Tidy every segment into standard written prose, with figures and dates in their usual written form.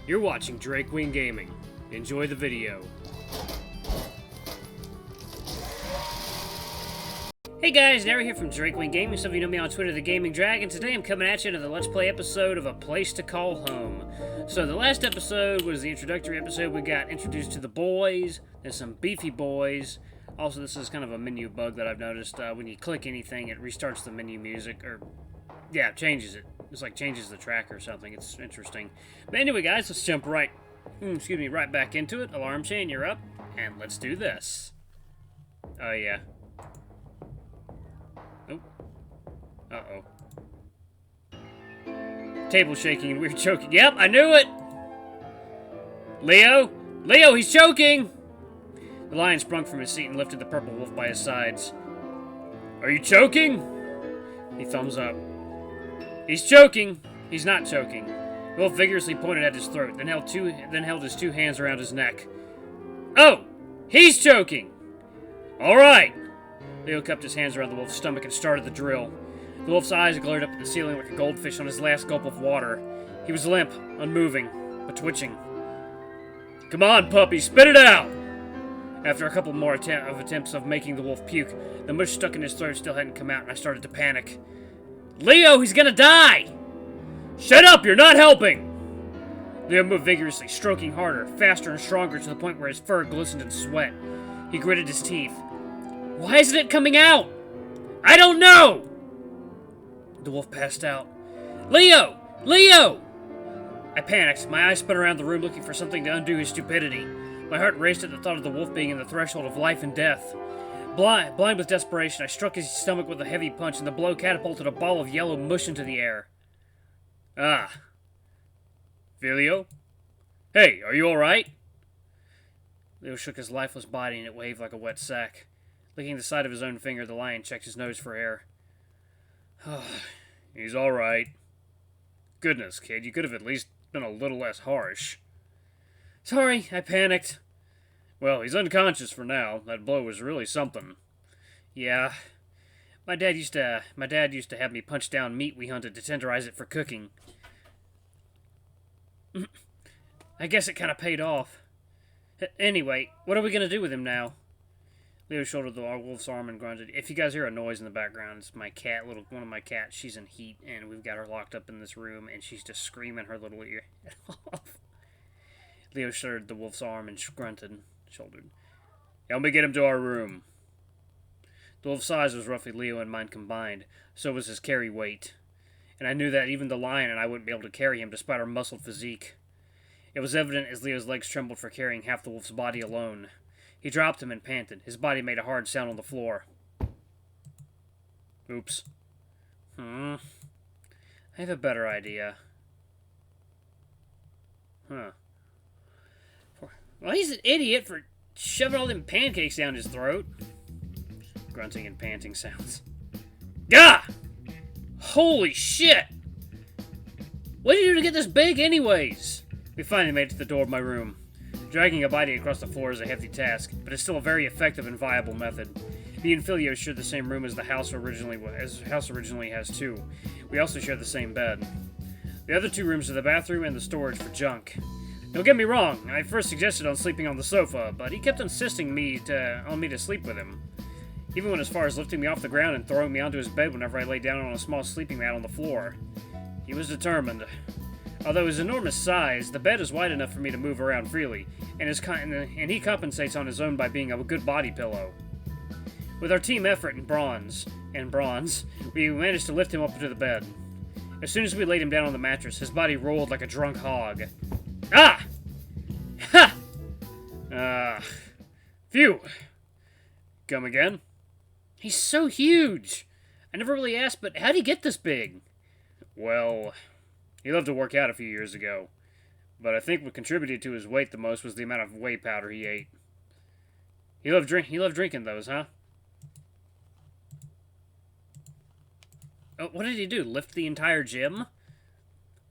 You're watching Drake Wing Gaming. Enjoy the video. Hey guys, Nary here from Drake Wing Gaming. Some of you know me on Twitter, The Gaming Dragon. Today I'm coming at you to the Let's Play episode of A Place to Call Home. So the last episode was the introductory episode. We got introduced to the boys. There's some beefy boys. Also, this is kind of a menu bug that I've noticed. When you click anything, it restarts the menu music, or yeah, changes it. It's like changes the track or something. It's interesting. But anyway, guys, let's jump right back into it. Alarm chain, you're up, and let's do this. Oh yeah. Oh. Uh-oh. Table shaking and weird choking. Yep, I knew it! Leo? Leo, he's choking! The lion sprung from his seat and lifted the purple wolf by his sides. Are you choking? He thumbs up. He's choking. He's not choking. The wolf vigorously pointed at his throat, then held his two hands around his neck. Oh! He's choking! Alright! Leo cupped his hands around the wolf's stomach and started the drill. The wolf's eyes glared up at the ceiling like a goldfish on his last gulp of water. He was limp, unmoving, but twitching. Come on, puppy, spit it out! After a couple more attempts of making the wolf puke, the mush stuck in his throat still hadn't come out, and I started to panic. Leo, he's gonna die! Shut up, you're not helping! Leo moved vigorously, stroking harder, faster and stronger to the point where his fur glistened in sweat. He gritted his teeth. Why isn't it coming out? I don't know! The wolf passed out. Leo! Leo! I panicked. My eyes spun around the room looking for something to undo his stupidity. My heart raced at the thought of the wolf being in the threshold of life and death. Blind with desperation, I struck his stomach with a heavy punch, and the blow catapulted a ball of yellow mush into the air. Ah. Phileo? Hey, are you alright? Leo shook his lifeless body, and it waved like a wet sack. Licking the side of his own finger, the lion checked his nose for air. He's alright. Goodness, kid, you could have at least been a little less harsh. Sorry, I panicked. Well, he's unconscious for now. That blow was really something. Yeah. My dad used to have me punch down meat we hunted to tenderize it for cooking. I guess it kind of paid off. Anyway, what are we going to do with him now? Leo shouldered the wolf's arm and grunted. If you guys hear a noise in the background, it's my cat, one of my cats. She's in heat, and we've got her locked up in this room, and she's just screaming her little ear off. Leo shouldered the wolf's arm and shouldered. Help me get him to our room. The wolf's size was roughly Leo and mine combined, so was his carry weight. And I knew that even the lion and I wouldn't be able to carry him despite our muscled physique. It was evident as Leo's legs trembled for carrying half the wolf's body alone. He dropped him and panted. His body made a hard sound on the floor. Oops. I have a better idea. Huh. Well, he's an idiot for shoving all them pancakes down his throat. Grunting and panting sounds. Gah! Holy shit! What did you do to get this big anyways? We finally made it to the door of my room. Dragging a body across the floor is a hefty task, but it's still a very effective and viable method. Me and Phileo share the same room as the house originally has too. We also share the same bed. The other two rooms are the bathroom and the storage for junk. Don't get me wrong, I first suggested on sleeping on the sofa, but he kept insisting on me to sleep with him. Even went as far as lifting me off the ground and throwing me onto his bed whenever I lay down on a small sleeping mat on the floor. He was determined. Although his enormous size, the bed is wide enough for me to move around freely, and he compensates on his own by being a good body pillow. With our team effort and bronze, we managed to lift him up into the bed. As soon as we laid him down on the mattress, his body rolled like a drunk hog. Ah! Ha! Phew! Come again? He's so huge! I never really asked, but how'd he get this big? Well, he loved to work out a few years ago, but I think what contributed to his weight the most was the amount of whey powder he ate. He loved drinking those, huh? Oh, what did he do? Lift the entire gym?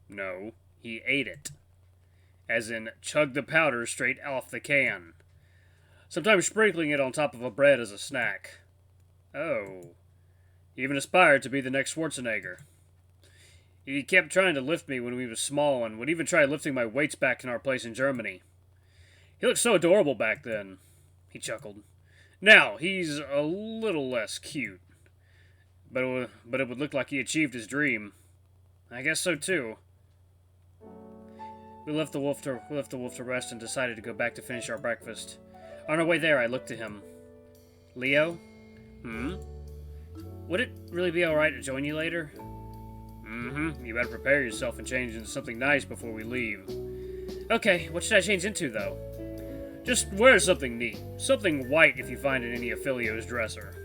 No, he ate it. As in, chug the powder straight off the can. Sometimes sprinkling it on top of a bread as a snack. Oh. He even aspired to be the next Schwarzenegger. He kept trying to lift me when we was small and would even try lifting my weights back in our place in Germany. He looked so adorable back then, he chuckled. Now, he's a little less cute. But it would look like he achieved his dream. I guess so too. We left the wolf to rest and decided to go back to finish our breakfast. On our way there, I looked at him. Leo? Would it really be alright to join you later? You better prepare yourself and change into something nice before we leave. Okay, what should I change into, though? Just wear something neat. Something white if you find it in any of Phileo's dresser.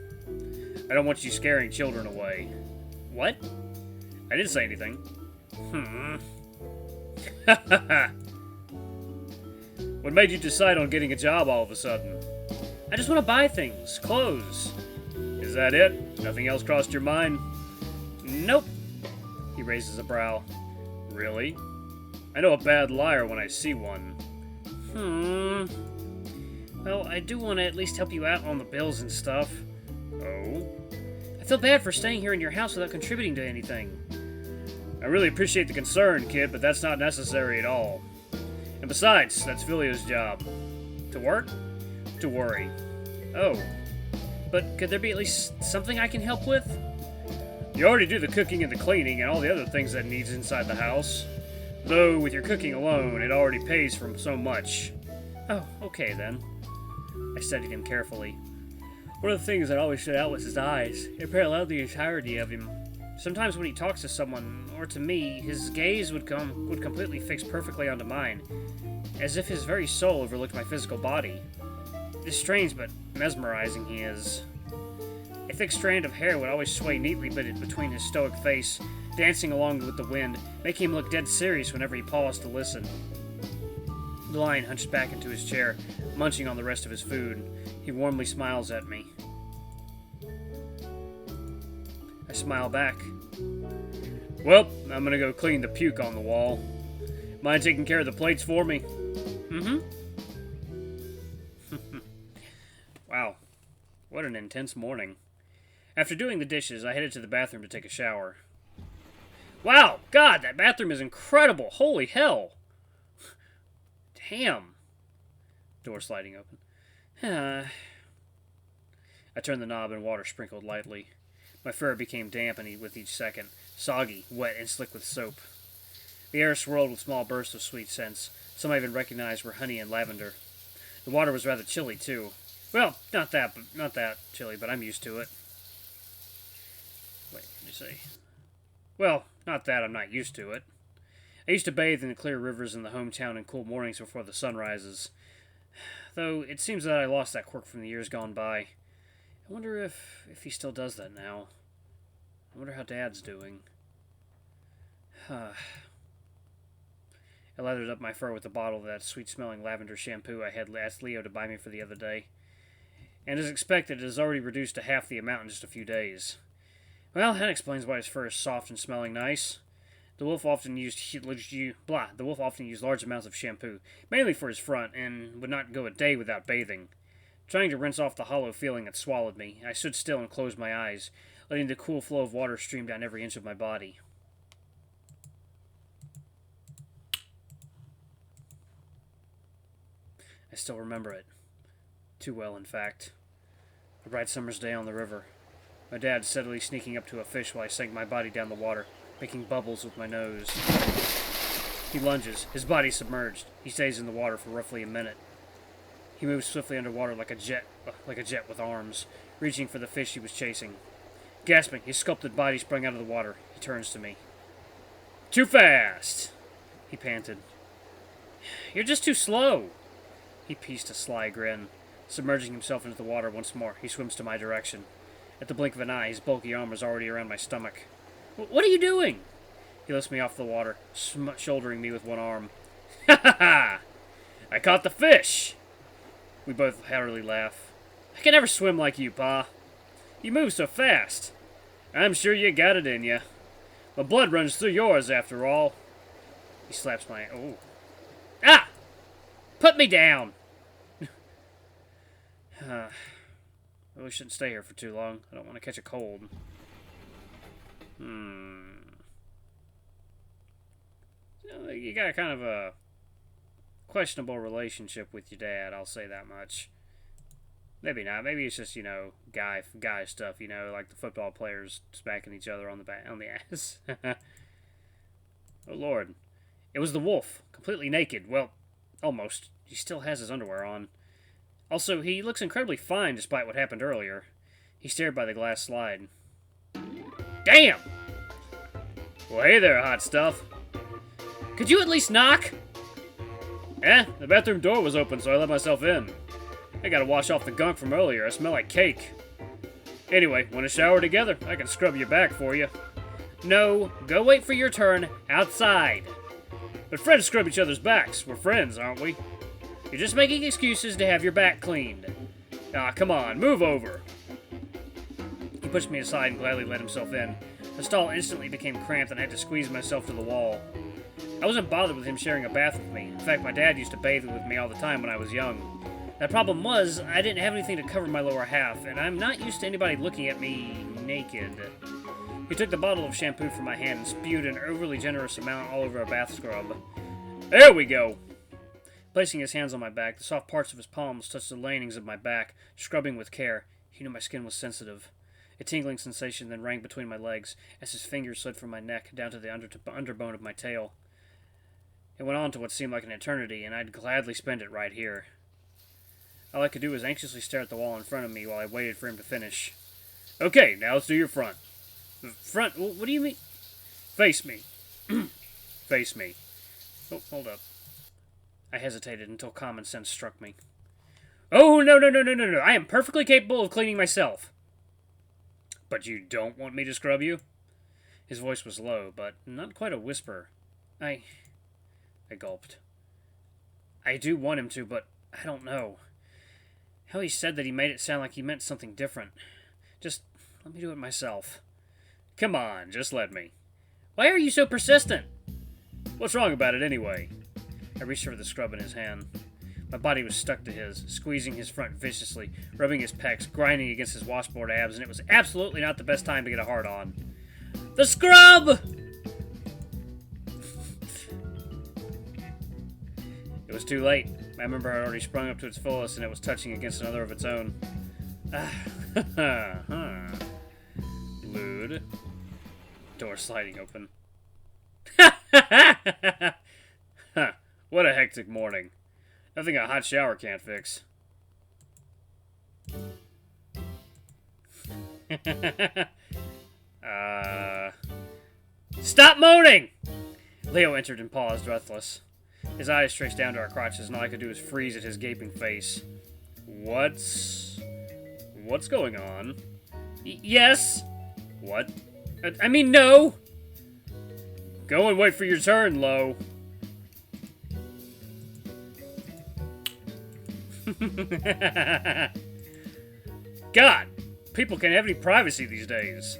I don't want you scaring children away. What? I didn't say anything. What made you decide on getting a job all of a sudden? I just want to buy things. Clothes. Is that it? Nothing else crossed your mind? Nope. He raises a brow. Really? I know a bad liar when I see one. Well, I do want to at least help you out on the bills and stuff. Oh? I feel bad for staying here in your house without contributing to anything. I really appreciate the concern, kid, but that's not necessary at all. And besides, that's Phileo's job. To work? To worry. Oh. But could there be at least something I can help with? You already do the cooking and the cleaning and all the other things that needs inside the house. Though, with your cooking alone, it already pays for so much. Oh, okay then. I studied him carefully. One of the things that always stood out was his eyes. It paralleled the entirety of him. Sometimes when he talks to someone, or to me, his gaze would completely fix perfectly onto mine, as if his very soul overlooked my physical body. It is strange, but mesmerizing he is. A thick strand of hair would always sway neatly between his stoic face, dancing along with the wind, making him look dead serious whenever he paused to listen. The lion hunched back into his chair, munching on the rest of his food. He warmly smiles at me. I smile back. Well, I'm gonna go clean the puke on the wall. Mind taking care of the plates for me? Wow, what an intense morning. After doing the dishes, I headed to the bathroom to take a shower. Wow, God, that bathroom is incredible! Holy hell! Damn. Door sliding open. I turned the knob and water sprinkled lightly. My fur became damp with each second, soggy, wet, and slick with soap. The air swirled with small bursts of sweet scents. Some I even recognized were honey and lavender. The water was rather chilly, too. Well, not that chilly, but I'm used to it. Wait, let me see. Well, not that I'm not used to it. I used to bathe in the clear rivers in the hometown in cool mornings before the sun rises. Though it seems that I lost that quirk from the years gone by. I wonder if he still does that now. I wonder how Dad's doing. I lathered up my fur with a bottle of that sweet-smelling lavender shampoo I had asked Leo to buy me for the other day. And as expected, it has already reduced to half the amount in just a few days. Well, that explains why his fur is soft and smelling nice. The wolf often used large amounts of shampoo, mainly for his front, and would not go a day without bathing. Trying to rinse off the hollow feeling that swallowed me, I stood still and closed my eyes, letting the cool flow of water stream down every inch of my body. I still remember it. Too well, in fact. A bright summer's day on the river. My dad steadily sneaking up to a fish while I sank my body down the water, making bubbles with my nose. He lunges, his body submerged. He stays in the water for roughly a minute. He moves swiftly underwater like a jet with arms, reaching for the fish he was chasing. Gasping, his sculpted body sprung out of the water. He turns to me. Too fast! He panted. You're just too slow! He pieced a sly grin. Submerging himself into the water once more, he swims to my direction. At the blink of an eye, his bulky arm was already around my stomach. What are you doing? He lifts me off the water, shouldering me with one arm. Ha ha ha! I caught the fish! We both heartily laugh. I can never swim like you, Pa. You move so fast. I'm sure you got it in you. My blood runs through yours, after all. He slaps my... Oh. Ah! Put me down! I really shouldn't stay here for too long. I don't want to catch a cold. You got kind of a questionable relationship with your dad, I'll say that much. Maybe not. Maybe it's just, guy stuff, like the football players smacking each other on the ass. Oh, Lord. It was the wolf, completely naked. Well, almost. He still has his underwear on. Also, he looks incredibly fine despite what happened earlier. He stared by the glass slide. Damn! Well, hey there, hot stuff. Could you at least knock? The bathroom door was open, so I let myself in. I gotta wash off the gunk from earlier. I smell like cake. Anyway, want to shower together? I can scrub your back for you. No, go wait for your turn outside. But friends scrub each other's backs. We're friends, aren't we? You're just making excuses to have your back cleaned. Ah, come on, move over. He pushed me aside and gladly let himself in. The stall instantly became cramped and I had to squeeze myself to the wall. I wasn't bothered with him sharing a bath with me. In fact, my dad used to bathe with me all the time when I was young. The problem was, I didn't have anything to cover my lower half, and I'm not used to anybody looking at me naked. He took the bottle of shampoo from my hand and spewed an overly generous amount all over a bath scrub. There we go! Placing his hands on my back, the soft parts of his palms touched the linings of my back, scrubbing with care. He knew my skin was sensitive. A tingling sensation then rang between my legs as his fingers slid from my neck down to the underbone of my tail. It went on to what seemed like an eternity, and I'd gladly spend it right here. All I could do was anxiously stare at the wall in front of me while I waited for him to finish. Okay, now let's do your front. Front? What do you mean? Face me. Face me. Oh, hold up. I hesitated until common sense struck me. Oh, no. I am perfectly capable of cleaning myself. But you don't want me to scrub you? His voice was low, but not quite a whisper. I gulped. I do want him to, but I don't know. How he said that he made it sound like he meant something different. Just let me do it myself. Come on, just let me. Why are you so persistent? What's wrong about it anyway? I reached for the scrub in his hand. My body was stuck to his, squeezing his front viciously, rubbing his pecs, grinding against his washboard abs, and it was absolutely not the best time to get a hard on. The scrub! It was too late. I remember I already sprung up to its fullest and it was touching against another of its own. Lewd. Door sliding open. What a hectic morning. Nothing a hot shower can't fix. Stop moaning! Leo entered and paused, breathless. His eyes traced down to our crotches, and all I could do was freeze at his gaping face. What's going on? Yes? What? I mean, no! Go and wait for your turn, Lo. God! People can't have any privacy these days.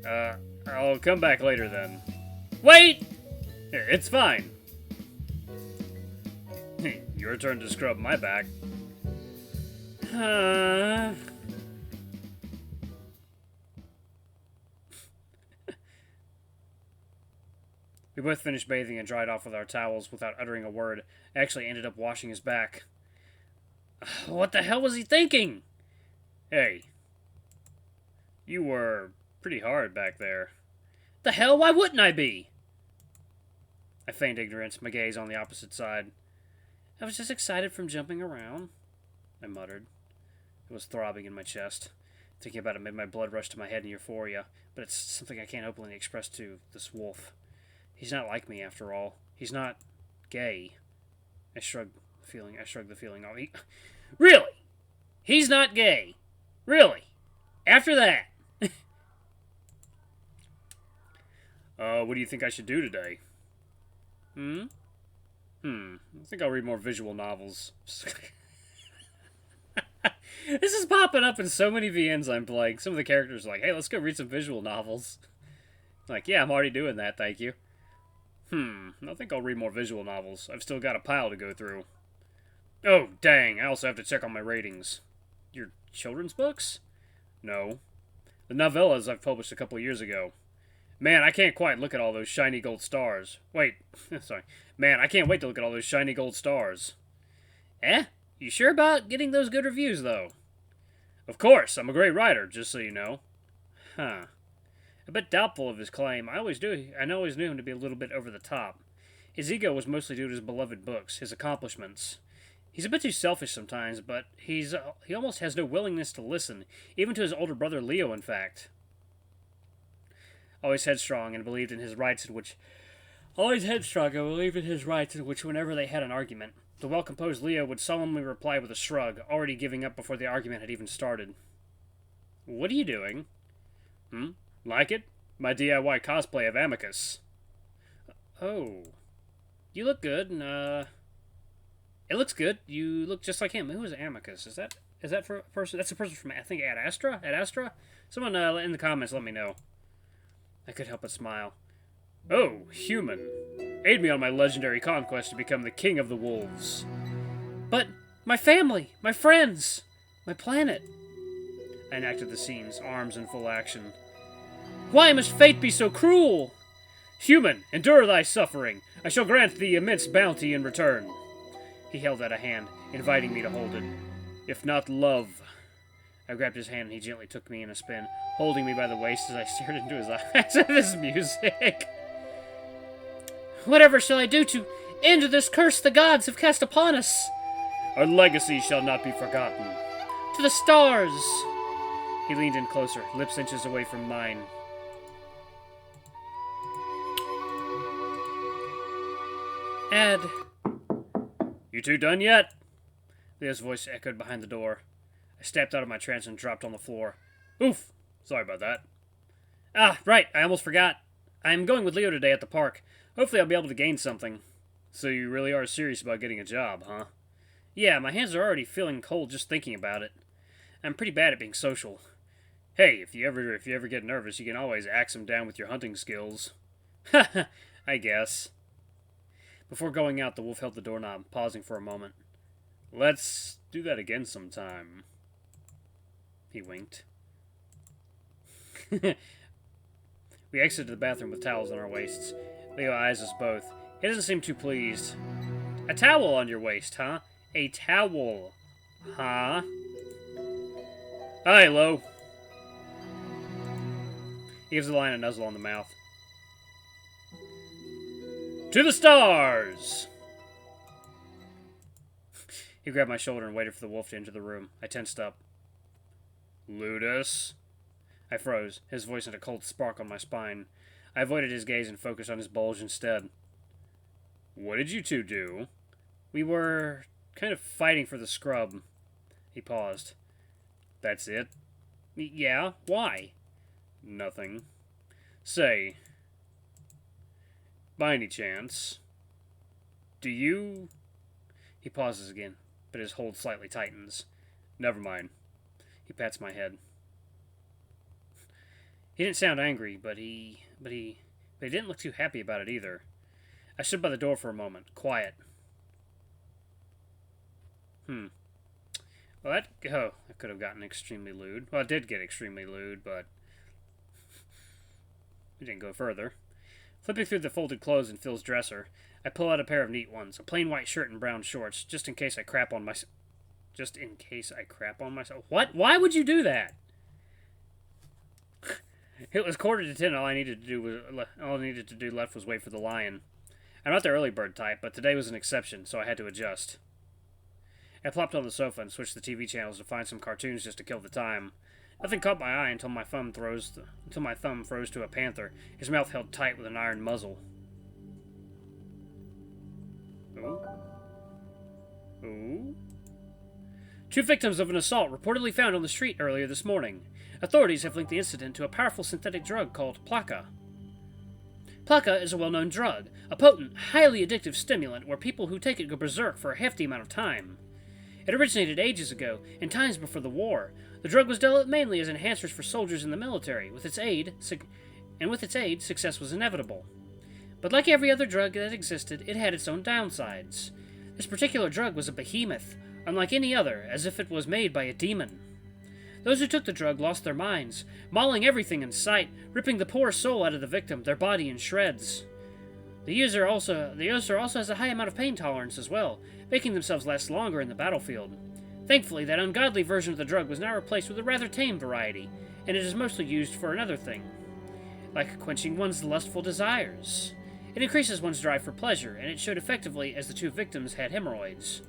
I'll come back later then. Wait! It's fine. Your turn to scrub my back. We both finished bathing and dried off with our towels without uttering a word. I actually ended up washing his back. What the hell was he thinking? Hey. You were pretty hard back there. The hell? Why wouldn't I be? I feigned ignorance, my gaze on the opposite side. I was just excited from jumping around, I muttered. It was throbbing in my chest. Thinking about it made my blood rush to my head in euphoria, but it's something I can't openly express to this wolf. He's not like me, after all. He's not gay. I shrugged the feeling off. Really? He's not gay? Really? After that? What do you think I should do today? I think I'll read more visual novels. This is popping up in so many VNs I'm playing. Some of the characters are like, hey, let's go read some visual novels. I'm like, yeah, I'm already doing that, thank you. I think I'll read more visual novels. I've still got a pile to go through. Oh, dang, I also have to check on my ratings. Your children's books? No. The novellas I've published a couple years ago. Man, I can't quite look at all those shiny gold stars. Wait, sorry. Man, I can't wait to look at all those shiny gold stars. Eh? You sure about getting those good reviews, though? Of course, I'm a great writer, just so you know. Huh. A bit doubtful of his claim. I always knew him to be a little bit over the top. His ego was mostly due to his beloved books, his accomplishments. He's a bit too selfish sometimes, but he almost has no willingness to listen, even to his older brother Leo, in fact. Always headstrong and believed in his rights in which whenever they had an argument, the well-composed Leo would solemnly reply with a shrug, already giving up before the argument had even started. What are you doing? Like it? My DIY cosplay of Amicus. Oh. You look good, and, it looks good. You look just like him. Who is Amicus? Is that for a person? That's a person from, I think, Ad Astra? Ad Astra? Someone, in the comments, let me know. I could help but smile. Oh, human. Aid me on my legendary conquest to become the king of the wolves. But my family, my friends, my planet. I enacted the scenes, arms in full action. Why must fate be so cruel? Human, endure thy suffering. I shall grant thee immense bounty in return. He held out a hand, inviting me to hold it. If not love. I grabbed his hand and he gently took me in a spin, holding me by the waist as I stared into his eyes at this music. Whatever shall I do to end this curse the gods have cast upon us? Our legacy shall not be forgotten. To the stars! He leaned in closer, lips inches away from mine. Ed. You two done yet? Leo's voice echoed behind the door. I stepped out of my trance and dropped on the floor. Oof! Sorry about that. Ah, right, I almost forgot. I am going with Leo today at the park. Hopefully I'll be able to gain something. So you really are serious about getting a job, huh? Yeah, my hands are already feeling cold just thinking about it. I'm pretty bad at being social. Hey, if you ever get nervous, you can always axe him down with your hunting skills. Haha, I guess. Before going out, the wolf held the doorknob, pausing for a moment. Let's do that again sometime. He winked. We exited the bathroom with towels on our waists. Leo eyes us both. He doesn't seem too pleased. A towel on your waist, huh? A towel. Huh? Hi, Lo. He gives the lion a nuzzle on the mouth. To the stars! He grabbed my shoulder and waited for the wolf to enter the room. I tensed up. Ludus? I froze, his voice sent a cold spark on my spine. I avoided his gaze and focused on his bulge instead. What did you two do? We were kind of fighting for the scrub. He paused. That's it? Yeah, why? Nothing. Say, by any chance, do you... He pauses again, but his hold slightly tightens. Never mind. He pats my head. He didn't sound angry, but he didn't look too happy about it either. I stood by the door for a moment, quiet. Well, that could have gotten extremely lewd. Well, it did get extremely lewd, but we didn't go further. Flipping through the folded clothes in Phil's dresser, I pull out a pair of neat ones, a plain white shirt and brown shorts, just in case I crap on myself. What? Why would you do that? It was 9:45. All I needed to do left was wait for the lion. I'm not the early bird type, but today was an exception, so I had to adjust. I plopped on the sofa and switched the TV channels to find some cartoons just to kill the time. Nothing caught my eye until my thumb froze to a panther, his mouth held tight with an iron muzzle. Ooh? 2 victims of an assault reportedly found on the street earlier this morning. Authorities have linked the incident to a powerful synthetic drug called Plaka. Plaka is a well-known drug, a potent, highly addictive stimulant where people who take it go berserk for a hefty amount of time. It originated ages ago, in times before the war. The drug was developed mainly as enhancers for soldiers in the military. With its aid, success was inevitable. But like every other drug that existed, it had its own downsides. This particular drug was a behemoth, unlike any other, as if it was made by a demon. Those who took the drug lost their minds, mauling everything in sight, ripping the poor soul out of the victim, their body in shreds. The user also has a high amount of pain tolerance as well, making themselves last longer in the battlefield. Thankfully, that ungodly version of the drug was now replaced with a rather tame variety, and it is mostly used for another thing, like quenching one's lustful desires. It increases one's drive for pleasure, and it showed effectively as the two victims had hemorrhoids.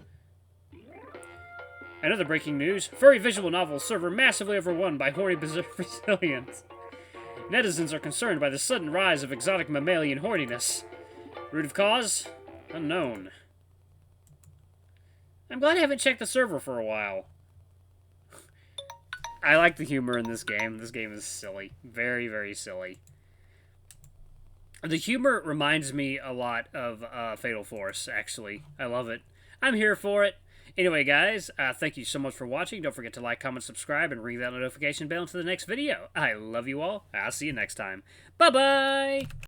Another breaking news, furry visual novel server massively overrun by horny Brazilians. Netizens are concerned by the sudden rise of exotic mammalian horniness. Root of cause? Unknown. I'm glad I haven't checked the server for a while. I like the humor in this game. This game is silly. Very, very silly. The humor reminds me a lot of Fatal Force, actually. I love it. I'm here for it. Anyway, guys, thank you so much for watching. Don't forget to like, comment, subscribe, and ring that notification bell until the next video. I love you all. I'll see you next time. Bye-bye!